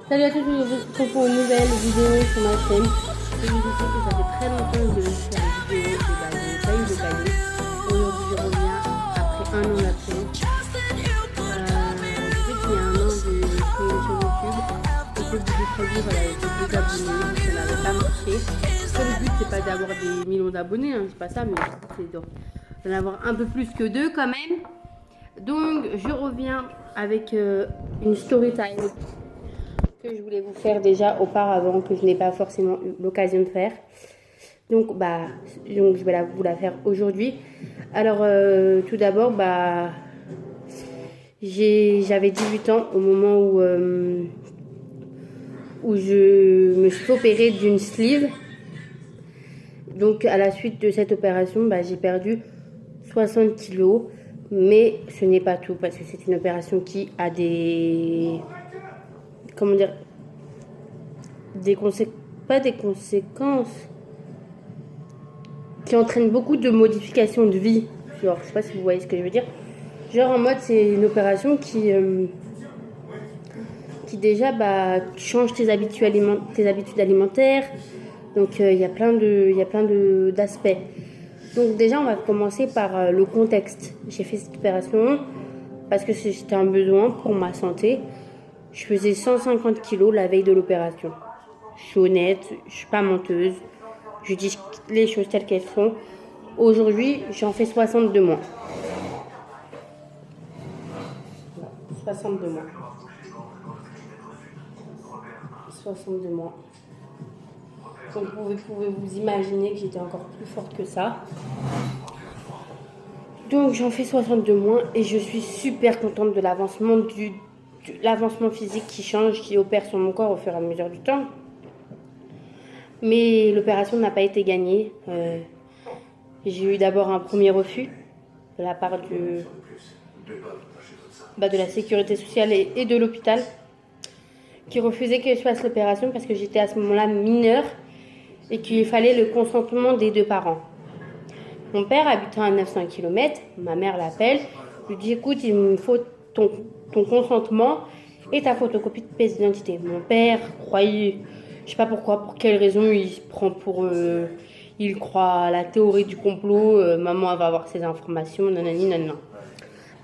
Salut à tous, je vous retrouve pour une nouvelle vidéo sur ma chaîne. Et je sais que ça fait très longtemps que je devais faire une vidéo, et bah je n'ai pas eu l'occasion. Aujourd'hui je reviens après un an d'absence. Je sais qu'il y a un an j'ai créé une chaîne YouTube et que le but du produit voilà, était des abonnés, donc ça n'avait pas marché. Après, le but c'est pas d'avoir des millions d'abonnés, hein, c'est pas ça, mais c'est d'en avoir un peu plus que deux quand même. Donc je reviens avec une story time que je voulais vous faire déjà auparavant, que je n'ai pas forcément eu l'occasion de faire. Donc, je vais vous la faire aujourd'hui. Alors, tout d'abord, j'avais 18 ans au moment où je me suis opérée d'une sleeve. Donc, à la suite de cette opération, j'ai perdu 60 kilos. Mais ce n'est pas tout, parce que c'est une opération qui a comment dire, pas des conséquences, qui entraînent beaucoup de modifications de vie. Genre, je sais pas si vous voyez ce que je veux dire. Genre en mode, c'est une opération qui déjà change tes habitudes alimentaires. Donc il y a plein d'aspects. Donc déjà, on va commencer par le contexte. J'ai fait cette opération parce que c'était un besoin pour ma santé. Je faisais 150 kilos la veille de l'opération. Je suis honnête, je suis pas menteuse. Je dis les choses telles qu'elles sont. Aujourd'hui, j'en fais 62 mois. 62 mois. 62 mois. Donc vous pouvez vous imaginer que j'étais encore plus forte que ça. Donc j'en fais 62 mois et je suis super contente de l'avancement l'avancement physique qui change, qui opère sur mon corps au fur et à mesure du temps. Mais l'opération n'a pas été gagnée. J'ai eu d'abord un premier refus de la part de la sécurité sociale et de l'hôpital, qui refusait que je fasse l'opération parce que j'étais à ce moment-là mineure et qu'il fallait le consentement des deux parents. Mon père habitant à 900 km, ma mère l'appelle, lui dit écoute, il me faut ton consentement et ta photocopie de pièce d'identité. Mon père croyait, je sais pas pourquoi, pour quelle raison il se prend il croit à la théorie du complot, maman elle va avoir ses informations, nanani nanana.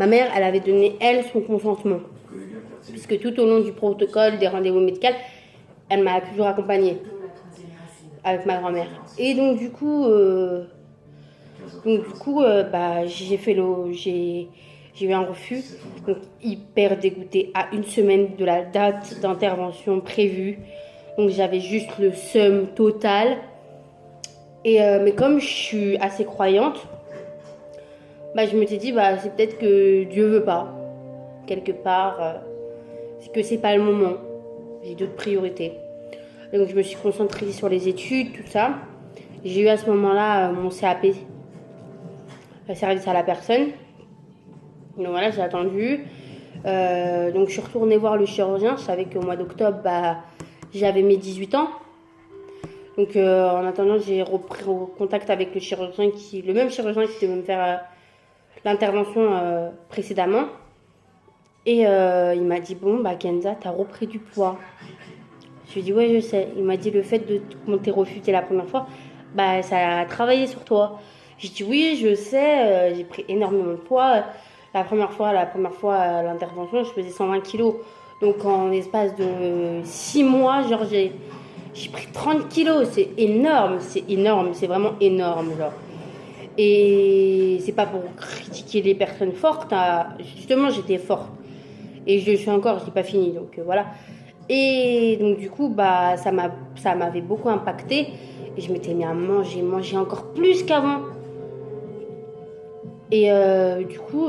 Ma mère, elle avait donné elle son consentement, puisque tout au long du protocole des rendez-vous médicaux, elle m'a toujours accompagnée avec ma grand-mère. Et donc du coup, j'ai eu un refus, donc hyper dégoûtée à une semaine de la date d'intervention prévue. Donc j'avais juste le seum total. Mais comme je suis assez croyante, je me suis dit c'est peut-être que Dieu veut pas. Quelque part, c'est que c'est pas le moment. J'ai d'autres priorités. Et donc je me suis concentrée sur les études, tout ça. J'ai eu à ce moment-là mon CAP, service à la personne. Donc voilà, j'ai attendu. Donc je suis retournée voir le chirurgien. Je savais qu'au mois d'octobre, j'avais mes 18 ans. Donc en attendant, j'ai repris contact avec le même chirurgien qui devait me faire l'intervention précédemment. Et il m'a dit bon, Kenza, t'as repris du poids. Je lui ai dit ouais, je sais. Il m'a dit le fait de qu'on t'ait refusé la première fois, ça a travaillé sur toi. J'ai dit oui, je sais, j'ai pris énormément de poids. La première fois à l'intervention, je faisais 120 kilos. Donc en l'espace de 6 mois, genre j'ai pris 30 kilos. C'est énorme, c'est vraiment énorme, genre. Et c'est pas pour critiquer les personnes fortes, hein. Justement, j'étais forte. Et je le suis encore, je n'ai pas fini, donc voilà. Et donc du coup, ça m'avait beaucoup impacté. Et je m'étais mis à manger encore plus qu'avant. Et du coup,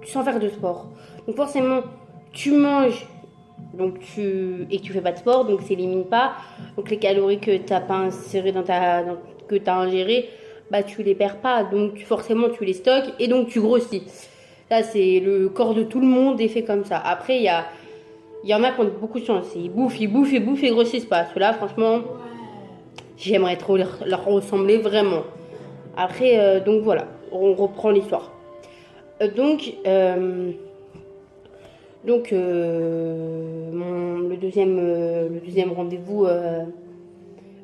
sans faire de sport. Donc forcément, tu manges et que tu fais pas de sport, donc ça élimine pas. Donc les calories que tu n'as pas insérées que tu as ingérées, tu les perds pas. Donc forcément, tu les stockes et donc tu grossis. Ça, c'est le corps de tout le monde est fait comme ça. Après, il y en a qui ont beaucoup de chance. Ils bouffent et grossissent pas. Ceux-là, franchement, j'aimerais trop leur ressembler vraiment. Après, donc voilà, on reprend l'histoire. Donc Donc, le deuxième rendez-vous,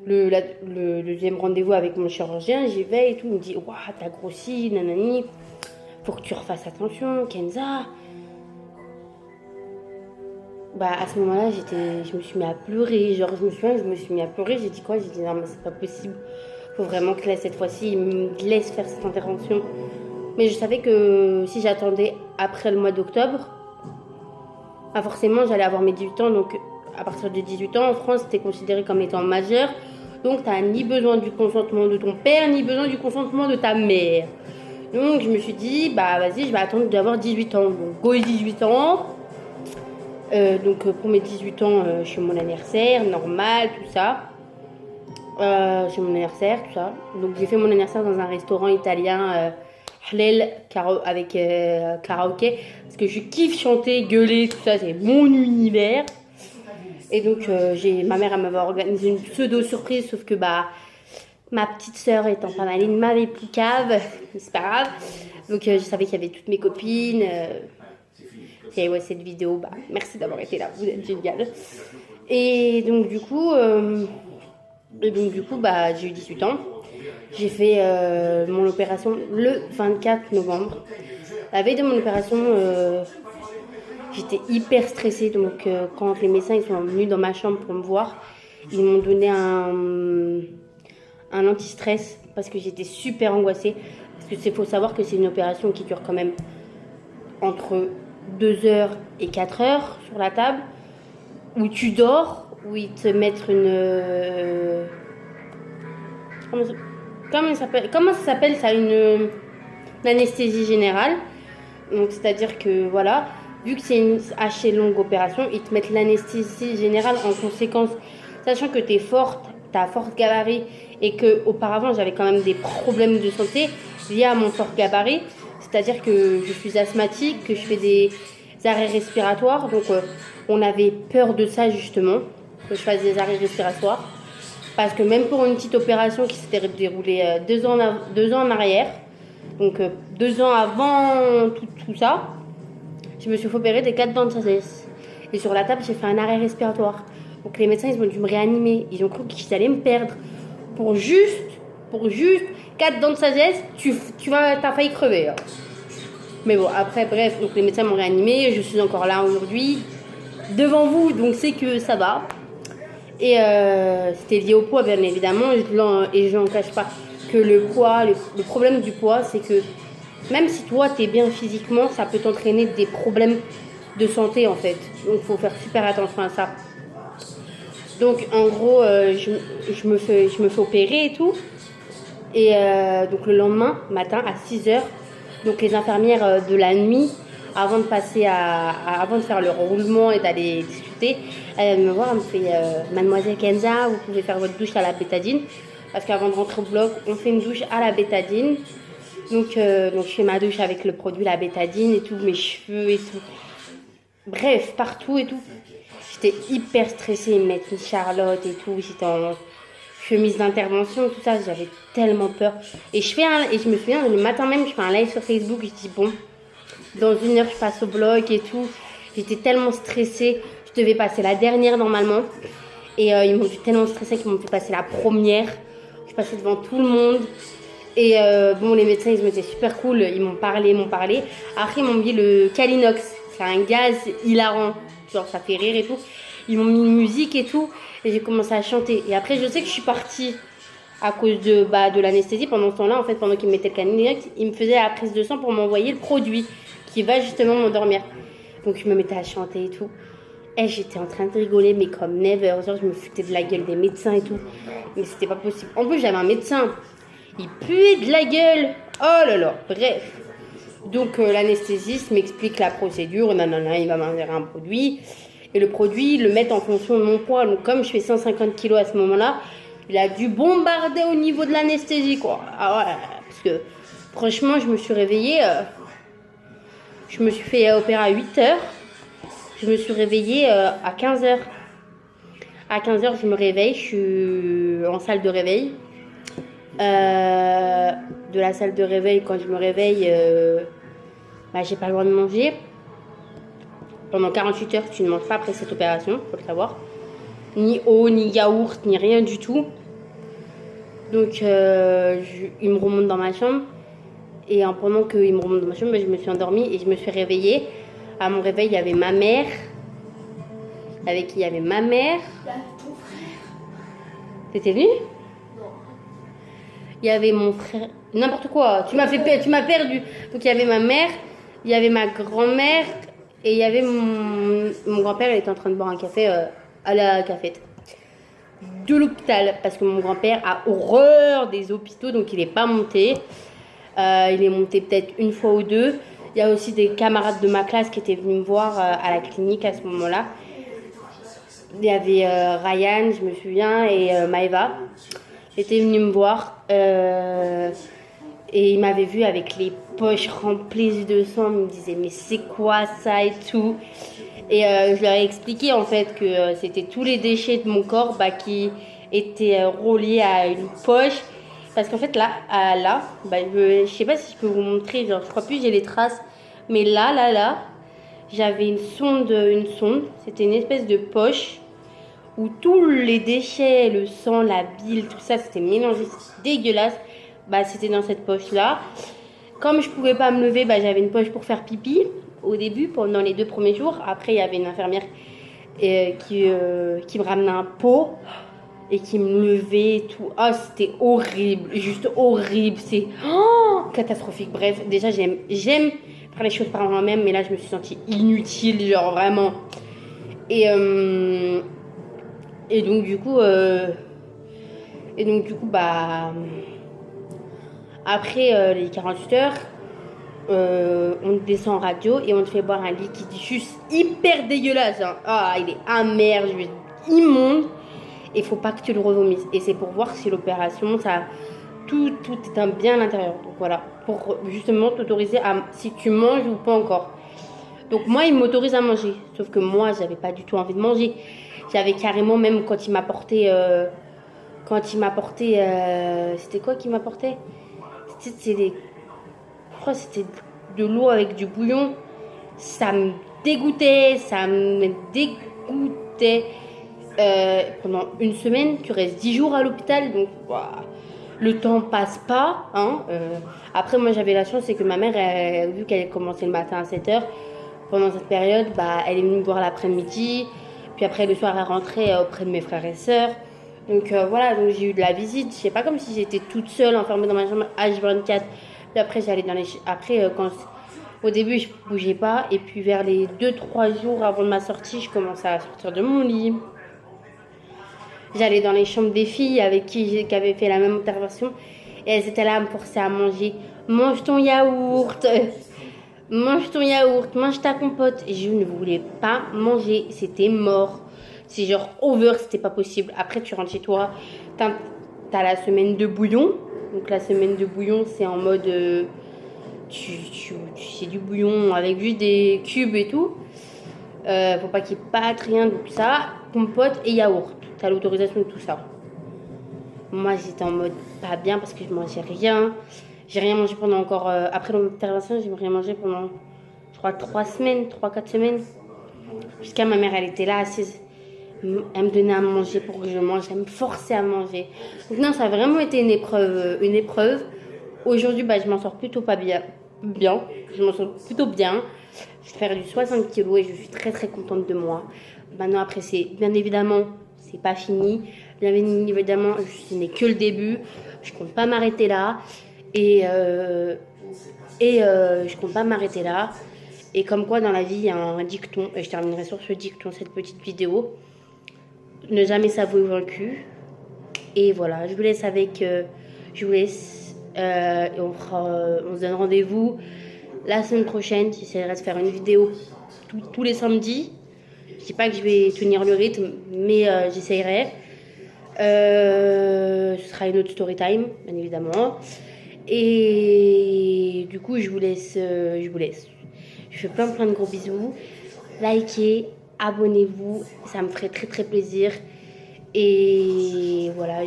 le deuxième rendez-vous avec mon chirurgien, j'y vais et tout. Il me dit, waouh, t'as grossi, nanani, faut que tu refasses attention, Kenza. Bah, à ce moment-là, je me suis mis à pleurer. Genre, je me souviens, je me suis mis à pleurer. J'ai dit quoi? J'ai dit, non, mais c'est pas possible. Faut vraiment que là, cette fois-ci, il me laisse faire cette intervention. Mais je savais que si j'attendais après le mois d'octobre, bah forcément, j'allais avoir mes 18 ans. Donc, à partir de 18 ans, en France, c'était considéré comme étant majeur. Donc, t'as ni besoin du consentement de ton père, ni besoin du consentement de ta mère. Donc, je me suis dit, bah, vas-y, je vais attendre d'avoir 18 ans. Donc, go 18 ans. Pour mes 18 ans, je fais mon anniversaire, normal, tout ça. J'ai mon anniversaire, tout ça. Donc j'ai fait mon anniversaire dans un restaurant italien halal avec karaoké. Parce que je kiffe chanter, gueuler, tout ça, c'est mon univers. Et donc ma mère elle m'avait organisé une pseudo surprise, sauf que bah ma petite sœur étant pas maline m'avait plus cave, c'est pas grave. Donc je savais qu'il y avait toutes mes copines. Et ouais, cette vidéo, bah merci d'avoir été là, vous êtes génial. Et donc du coup bah j'ai eu 18 ans. J'ai fait mon opération le 24 novembre. La veille de mon opération, j'étais hyper stressée. Donc quand les médecins ils sont venus dans ma chambre pour me voir, ils m'ont donné un anti-stress parce que j'étais super angoissée. Parce que faut savoir que c'est une opération qui dure quand même entre 2 heures et 4 heures sur la table, où tu dors, où ils te mettent comment ça s'appelle ça, une anesthésie générale. Donc c'est-à-dire que voilà, vu que c'est une assez longue opération, ils te mettent l'anesthésie générale en conséquence, sachant que t'as fort gabarit et que auparavant j'avais quand même des problèmes de santé liés à mon fort gabarit. C'est-à-dire que je suis asthmatique, que je fais des arrêts respiratoires. Donc, on avait peur de ça, justement, que je fasse des arrêts respiratoires. Parce que même pour une petite opération qui s'était déroulée 2 ans en arrière, donc 2 ans avant tout ça, je me suis fait opérer des 4 dents de sagesse. Et sur la table, j'ai fait un arrêt respiratoire. Donc, les médecins, ils ont dû me réanimer. Ils ont cru qu'ils allaient me perdre. Pour juste 4 dents de sagesse, t'as failli crever. Hein. Mais bon, après, bref, donc les médecins m'ont réanimé, je suis encore là aujourd'hui, devant vous, donc c'est que ça va. Et c'était lié au poids, bien évidemment, et je n'en cache pas que le poids, le problème du poids, c'est que même si toi, t'es bien physiquement, ça peut t'entraîner des problèmes de santé, en fait. Donc, il faut faire super attention à ça. Donc, en gros, je me fais opérer et tout. Et donc, le lendemain matin, à 6h, donc les infirmières de la nuit, avant de avant de faire le roulement et d'aller discuter, elle vient me voir, elle me fait Mademoiselle Kenza, vous pouvez faire votre douche à la bétadine. Parce qu'avant de rentrer au bloc, on fait une douche à la bétadine. Donc je fais ma douche avec le produit, la bétadine et tout, mes cheveux et tout. Bref, partout et tout. J'étais hyper stressée, ils me mettent une Charlotte et tout. J'étais en chemise d'intervention, tout ça, j'avais tellement peur. Et je me souviens, le matin même, je fais un live sur Facebook, je dis bon, dans 1 heure, je passe au bloc et tout. J'étais tellement stressée, je devais passer la dernière normalement. Et ils m'ont tellement stressée qu'ils m'ont fait passer la première. Je passais devant tout le monde. Et bon, les médecins, ils étaient super cool, ils m'ont parlé. Après, ils m'ont mis le Calinox, c'est un gaz hilarant, genre ça fait rire et tout. Ils m'ont mis une musique et tout, et j'ai commencé à chanter. Et après, je sais que je suis partie à cause de l'anesthésie. Pendant ce temps-là, en fait, pendant qu'ils me mettaient le Calinox, ils me faisaient la prise de sang pour m'envoyer le produit qui va justement m'endormir. Donc, je me mettais à chanter et tout. Et j'étais en train de rigoler, mais comme never. Genre, je me foutais de la gueule des médecins et tout. Mais c'était pas possible. En plus, j'avais un médecin. Il puait de la gueule. Oh là là. Bref. Donc, l'anesthésiste m'explique la procédure. Nanana, il va m'insérer un produit. Et le produit, le mettre en fonction de mon poids. Donc, comme je fais 150 kilos à ce moment-là, il a dû bombarder au niveau de l'anesthésie, quoi. Ah ouais. Parce que, franchement, je me suis réveillée. Je me suis fait opérer à 8h. Je me suis réveillée à 15h. À 15h, je me réveille. Je suis en salle de réveil. De la salle de réveil, quand je me réveille, j'ai pas le droit de manger. pendant 48 heures, tu ne manges pas après cette opération, faut le savoir. Ni eau, ni yaourt, ni rien du tout. Donc, il me remonte dans ma chambre. Et pendant qu'il me remonte dans ma chambre, je me suis endormie et je me suis réveillée. À mon réveil, il y avait ma mère. Avec qui il y avait ma mère. Il y a ton frère. T'étais venu? Non. Il y avait mon frère. N'importe quoi. Tu m'as perdu. Donc, il y avait ma mère. Il y avait ma grand-mère. Et il y avait mon grand-père. Il était en train de boire un café à la cafette de l'hôpital. Parce que mon grand-père a horreur des hôpitaux. Donc, il n'est pas monté. Il est monté peut-être une fois ou deux. Il y a aussi des camarades de ma classe qui étaient venus me voir à la clinique à ce moment-là. Il y avait Ryan, je me souviens, et Maëva. Ils étaient venus me voir. Et ils m'avaient vu avec les poches remplies de sang. Ils me disaient, mais c'est quoi ça et tout. Et je leur ai expliqué en fait que c'était tous les déchets de mon corps qui étaient reliés à une poche. Parce qu'en fait, là, je sais pas si je peux vous montrer, genre, je crois plus j'ai les traces. Mais là, j'avais une sonde. C'était une espèce de poche où tous les déchets, le sang, la bile, tout ça, c'était mélangé, c'était dégueulasse. C'était dans cette poche-là. Comme je pouvais pas me lever, j'avais une poche pour faire pipi au début, pendant les 2 premiers jours. Après, il y avait une infirmière qui me ramenait un pot et qui me levait et tout. Ah, c'était horrible, juste horrible. C'est catastrophique. Bref, déjà, j'aime faire les choses par moi-même, mais là, je me suis sentie inutile, genre vraiment. Et donc, du coup, après les 48 heures, on descend en radio et on te fait boire un liquide juste hyper dégueulasse. Hein. Ah, il est amer, immonde. Et il faut pas que tu le revomisses. Et c'est pour voir si l'opération, tout est un bien à l'intérieur. Donc voilà, pour justement t'autoriser si tu manges ou pas encore. Donc moi, il m'autorise à manger. Sauf que moi, j'avais pas du tout envie de manger. J'avais carrément, même quand il m'apportait... c'était quoi qu'il m'apportait? Je crois que c'était de l'eau avec du bouillon. Ça me dégoûtait. Pendant une semaine, tu restes 10 jours à l'hôpital, donc le temps passe pas. Après, moi j'avais la chance, c'est que ma mère, vu qu'elle commençait le matin à 7h, pendant cette période, elle est venue me voir l'après-midi, puis après le soir elle rentrait auprès de mes frères et sœurs. Donc voilà, donc j'ai eu de la visite. C'est pas comme si j'étais toute seule enfermée dans ma chambre H24. Puis après j'allais au début je bougeais pas, et puis vers les 2-3 jours avant de ma sortie, je commençais à sortir de mon lit. J'allais dans les chambres des filles avec qui avaient fait la même intervention, et elles étaient là à me forcer à manger. Mange ton yaourt, mange ta compote. Et je ne voulais pas manger, c'était mort. C'est genre over, c'était pas possible. Après, tu rentres chez toi, t'as la semaine de bouillon. Donc la semaine de bouillon, c'est en mode... c'est du bouillon avec juste des cubes et tout. Faut pas qu'il y ait pâte, rien, donc ça, compote et yaourt. T'as l'autorisation de tout ça. Moi, j'étais en mode pas bien parce que je mangeais rien. J'ai rien mangé pendant encore... après l'intervention, j'ai rien mangé pendant, je crois, 3-4 semaines. Jusqu'à ma mère, elle était là, assise. Elle me donnait à manger pour que je mange. Elle me forçait à manger. Donc non, ça a vraiment été une épreuve. Aujourd'hui, je m'en sors plutôt pas bien. Je m'en sors plutôt bien. Je vais faire du 60 kg et je suis très très contente de moi. Maintenant, après, bien évidemment, c'est pas fini. Bien évidemment, ce n'est que le début. Je compte pas m'arrêter là. Et je compte pas m'arrêter là. Et comme quoi, dans la vie, il y a un dicton. Et je terminerai sur ce dicton, cette petite vidéo. Ne jamais s'avouer vaincu. Et voilà, je vous laisse on se donne rendez-vous la semaine prochaine. J'essaierai de faire une vidéo tous les samedis. Je dis pas que je vais tenir le rythme, mais j'essaierai. Ce sera une autre story time, bien évidemment. Et du coup, je vous laisse. Je fais plein de gros bisous. Likez, abonnez-vous, ça me ferait très très plaisir. Et voilà,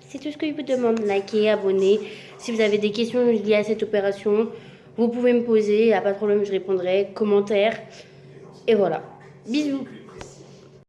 c'est tout ce que je vous demande. Likez, abonnez. Si vous avez des questions liées à cette opération, vous pouvez me poser, il n'y a pas de problème, je répondrai. Commentaires. Et voilà. Bisous.